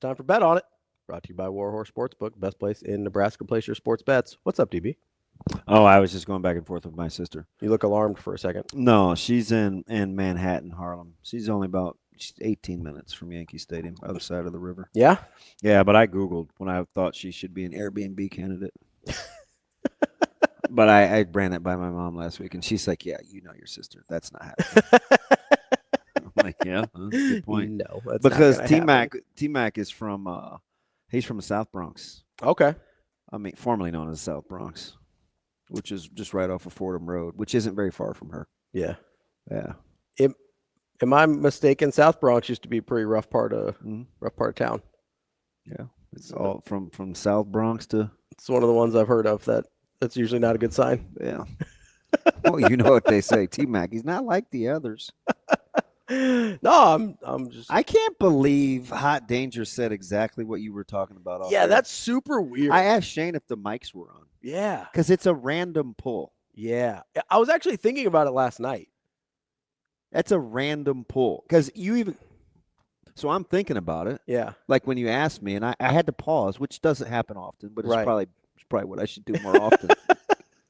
time for Bet On It, brought to you by Warhorse Sportsbook, best place in Nebraska. Place your sports bets. What's up, DB? Oh, I was just going back and forth with my sister. You look alarmed for a second. No, she's in Manhattan, Harlem. She's 18 minutes from Yankee Stadium, other side of the river. Yeah? Yeah, but I Googled when I thought she should be an Airbnb candidate. But I ran it by my mom last week, and she's like, yeah, you know your sister. That's not happening. I'm like, yeah, good point. No, that's because not gonna happen. T-Mac is from he's from the South Bronx. Okay. I mean, formerly known as South Bronx, which is just right off of Fordham Road, which isn't very far from her. Yeah. Yeah. Am I mistaken? South Bronx used to be a pretty rough part of town. Yeah. It's all from South Bronx to. It's one of the ones I've heard of that's usually not a good sign. Yeah. Well, you know what they say, T-Mac. He's not like the others. No, I'm just. I can't believe Hot Danger said exactly what you were talking about. Yeah, that's super weird. I asked Shane if the mics were on. Yeah. Because it's a random pull. Yeah. I was actually thinking about it last night. That's a random pull. Because so I'm thinking about it. Yeah. Like when you asked me, and I had to pause, which doesn't happen often, but it's Right. probably what I should do more often.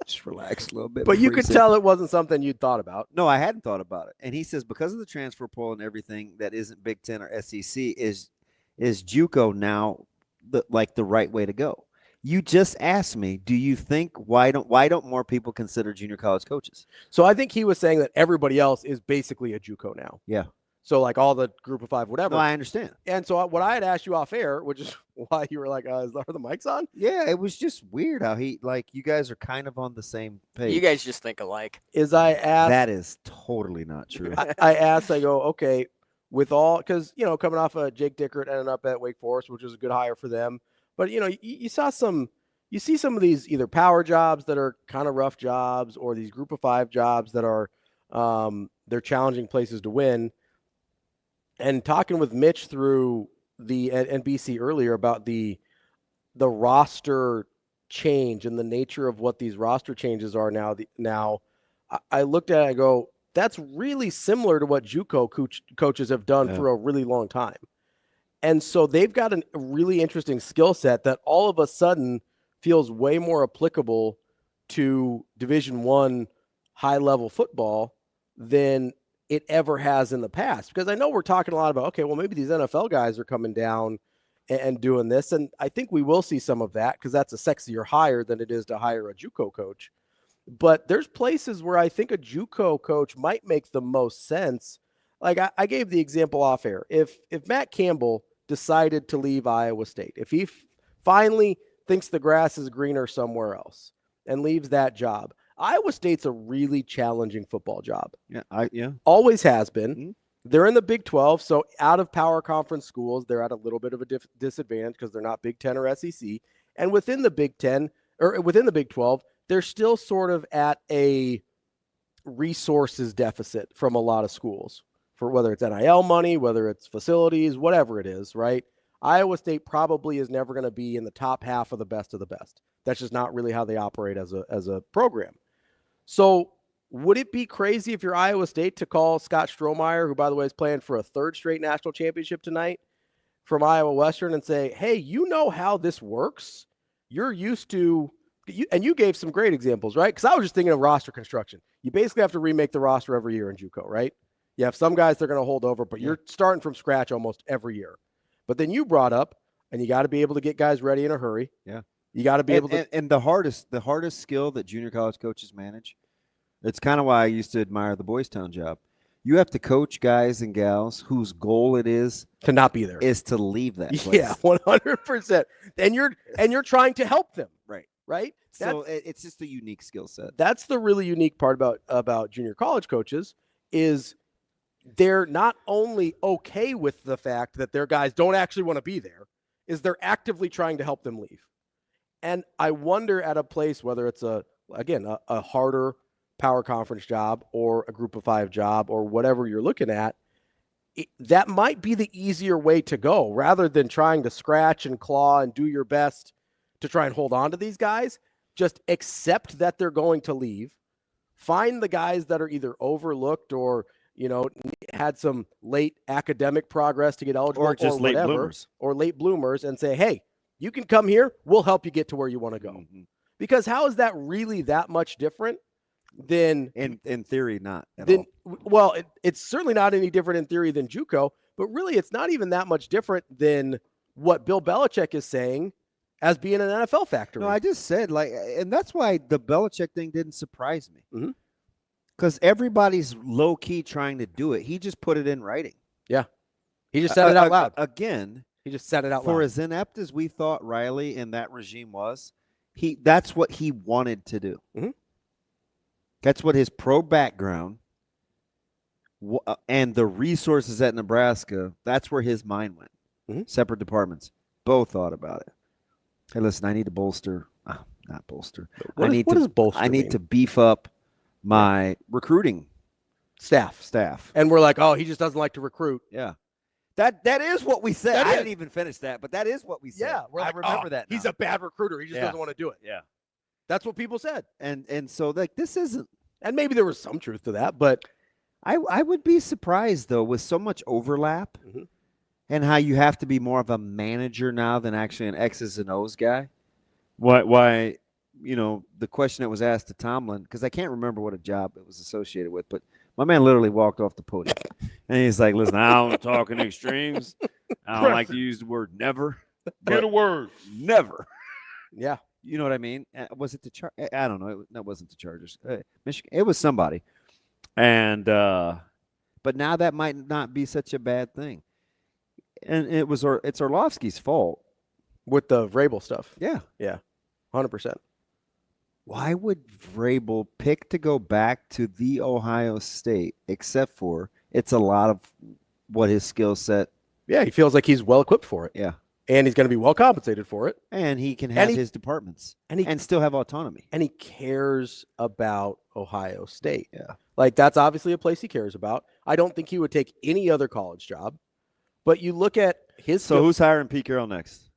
Just relax a little bit. But you could tell it wasn't something you'd thought about. No, I hadn't thought about it. And he says because of the transfer portal and everything that isn't Big Ten or SEC, is JUCO now the right way to go? You just asked me, do you think why don't more people consider junior college coaches? So I think he was saying that everybody else is basically a JUCO now. Yeah. So like all the group of five, whatever. No, I understand. And so what I had asked you off air, which is why you were like, are the mics on? Yeah, it was just weird how you guys are kind of on the same page. You guys just think alike. I asked. That is totally not true. I go, okay, with all, because, coming off of Jake Dickert ending up at Wake Forest, which was a good hire for them. But, you see some of these either power jobs that are kind of rough jobs or these group of five jobs that are, they're challenging places to win. And talking with Mitch through the NBC earlier about the roster change and the nature of what these roster changes are now, I looked at it and go, that's really similar to what JUCO coaches have done for a really long time. And so they've got a really interesting skill set that all of a sudden feels way more applicable to Division I high-level football than it ever has in the past. Because I know we're talking a lot about, okay, well, maybe these NFL guys are coming down and doing this. And I think we will see some of that because that's a sexier hire than it is to hire a JUCO coach. But there's places where I think a JUCO coach might make the most sense. Like I gave the example off air. If Matt Campbell decided to leave Iowa State, if he finally thinks the grass is greener somewhere else and leaves that job, Iowa State's a really challenging football job. Yeah, always has been. Mm-hmm. They're in the Big 12, so out of power conference schools, they're at a little bit of a disadvantage because they're not Big 10 or SEC. And within the Big 10 or within the Big 12, they're still sort of at a resources deficit from a lot of schools for whether it's NIL money, whether it's facilities, whatever it is, right? Iowa State probably is never going to be in the top half of the best of the best. That's just not really how they operate as a program. So would it be crazy if you're Iowa State to call Scott Strohmeier, who, by the way, is playing for a third straight national championship tonight, from Iowa Western and say, hey, you know how this works? You're used to and you gave some great examples, right? Because I was just thinking of roster construction. You basically have to remake the roster every year in JUCO, right? You have some guys that are going to hold over, but you're starting from scratch almost every year. But then you brought up, and you got to be able to get guys ready in a hurry. Yeah. You got to be able to. And the hardest skill that junior college coaches manage, it's kind of why I used to admire the Boys Town job. You have to coach guys and gals whose goal it is to not be there, is to leave that place. Yeah, 100%. And you're trying to help them. Right? So it's just a unique skill set. That's the really unique part about junior college coaches is they're not only okay with the fact that their guys don't actually want to be there, is they're actively trying to help them leave. And I wonder at a place, whether it's a harder power conference job or a group of five job or whatever you're looking at, that might be the easier way to go rather than trying to scratch and claw and do your best to try and hold on to these guys. Just accept that they're going to leave. Find the guys that are either overlooked or had some late academic progress to get eligible or just late whatever, bloomers. or late bloomers, and say, hey, you can come here. We'll help you get to where you want to go. Mm-hmm. Because how is that really that much different than in theory, not at all. Well, it's certainly not any different in theory than JUCO, but really it's not even that much different than what Bill Belichick is saying as being an NFL factory. No, I just said, and that's why the Belichick thing didn't surprise me. Because everybody's low-key trying to do it. He just put it in writing. Yeah. He just said it out loud. Again, he just said it out loud. For as inept as we thought Riley and that regime was, that's what he wanted to do. That's what his pro background and the resources at Nebraska, that's where his mind went. Separate departments. Both thought about it. Hey, listen, I need to bolster. Not bolster. What does bolster I need to beef up my recruiting staff. And we're like, oh, he just doesn't like to recruit. Yeah. That is what we said. I didn't even finish that, but that is what we said. Yeah, I remember that now. He's a bad recruiter. He just doesn't want to do it. Yeah. That's what people said. And so this isn't. And maybe there was some truth to that, but I would be surprised though with so much overlap and how you have to be more of a manager now than actually an X's and O's guy. Why the question that was asked to Tomlin, because I can't remember what a job it was associated with, but my man literally walked off the podium and he's like, listen, I don't talk in extremes. I don't like to use the word never. Get a word. Never. Yeah. You know what I mean? Was it the I don't know. That wasn't the Chargers. Michigan. It was somebody. And but now that might not be such a bad thing. And it's Orlovsky's fault with the Vrabel stuff. Yeah. Yeah. 100%. Why would Vrabel pick to go back to the Ohio State, except for it's a lot of what his skill set? Yeah, he feels like he's well equipped for it. Yeah. And he's going to be well compensated for it. And he can have his departments and still have autonomy. And he cares about Ohio State. Yeah. Like, that's obviously a place he cares about. I don't think he would take any other college job. But you look at his... So who's hiring Pete Carroll next?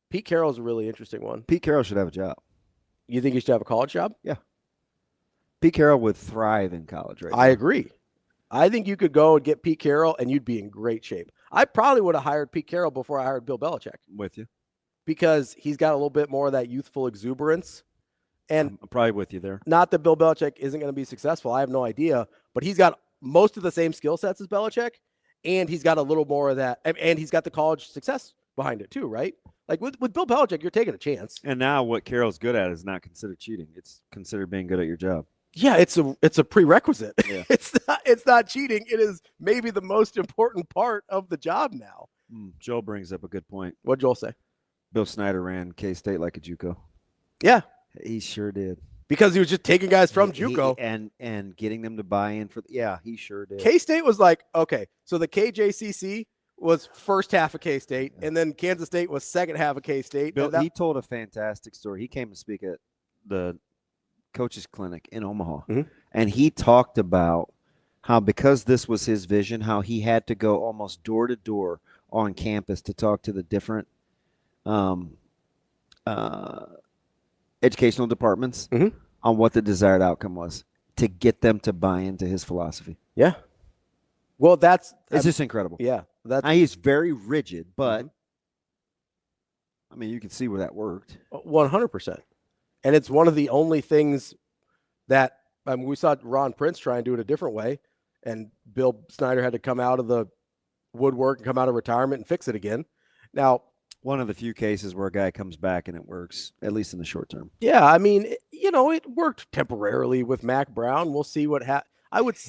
Pete Carroll's a really interesting one. Pete Carroll should have a job. You think he should have a college job? Yeah. Pete Carroll would thrive in college right now. I agree. I think you could go and get Pete Carroll, and you'd be in great shape. I probably would have hired Pete Carroll before I hired Bill Belichick. With you. Because he's got a little bit more of that youthful exuberance. I'm probably with you there. Not that Bill Belichick isn't going to be successful. I have no idea. But he's got most of the same skill sets as Belichick, and he's got a little more of that. And he's got the college success behind it too, right? Like with Bill Belichick, you're taking a chance. And now what Carroll's good at is not considered cheating. It's considered being good at your job. Yeah, it's a prerequisite. Yeah. It's not cheating. It is maybe the most important part of the job now. Joel brings up a good point. What'd Joel say? Bill Snyder ran K-State like a JUCO. Yeah. He sure did. Because he was just taking guys from JUCO. And getting them to buy in for he sure did. K-State was like, okay, so the KJCC was first half of K-State, and then Kansas State was second half of K-State. Bill, he told a fantastic story. He came to speak at the coaches clinic in Omaha, and he talked about how, because this was his vision, how he had to go almost door to door on campus to talk to the different educational departments on what the desired outcome was to get them to buy into his philosophy. Yeah. Well, it's just incredible. Yeah. He's very rigid, but I mean, you can see where that worked. 100%. And it's one of the only things that we saw Ron Prince try and do it a different way, and Bill Snyder had to come out of the woodwork and come out of retirement and fix it again. Now, one of the few cases where a guy comes back and it works, at least in the short term. Yeah, I mean, it worked temporarily with Mac Brown. We'll see what happens.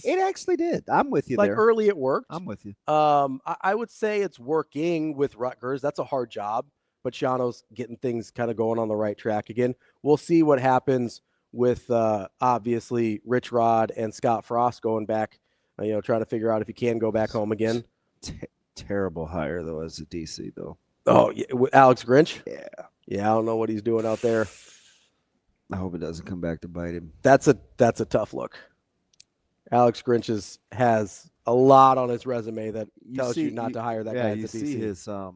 It actually did. I'm with you there. Like early it worked. I'm with you. I would say it's working with Rutgers. That's a hard job, but Shiano's getting things kind of going on the right track again. We'll see what happens with obviously Rich Rod and Scott Frost going back, trying to figure out if he can go back home again. Terrible hire though as a DC though. Oh, yeah, with Alex Grinch? Yeah. Yeah, I don't know what he's doing out there. I hope it doesn't come back to bite him. That's a tough look. Alex Grinch has a lot on his resume that tells you not to hire that guy as a DC. You see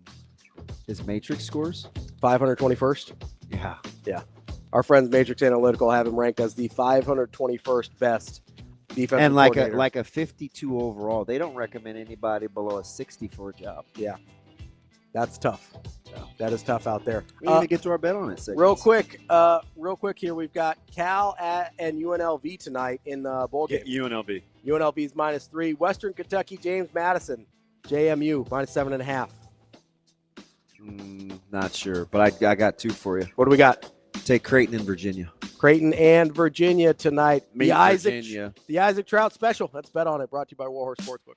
his matrix scores? 521st? Yeah. Yeah. Our friends Matrix Analytical have him ranked as the 521st best defensive and like coordinator. a 52 overall. They don't recommend anybody below a 60 for a job. Yeah, that's tough. That is tough out there. We need to get to our bet on it. Real quick here, we've got Cal and UNLV tonight in the bowl game. UNLV. UNLV's -3. Western Kentucky, James Madison, JMU -7.5. Not sure, but I got 2 for you. What do we got? Take Creighton and Virginia. Creighton and Virginia tonight. Meet Virginia. The Isaac Trout special. Let's bet on it. Brought to you by Warhorse Sportsbook.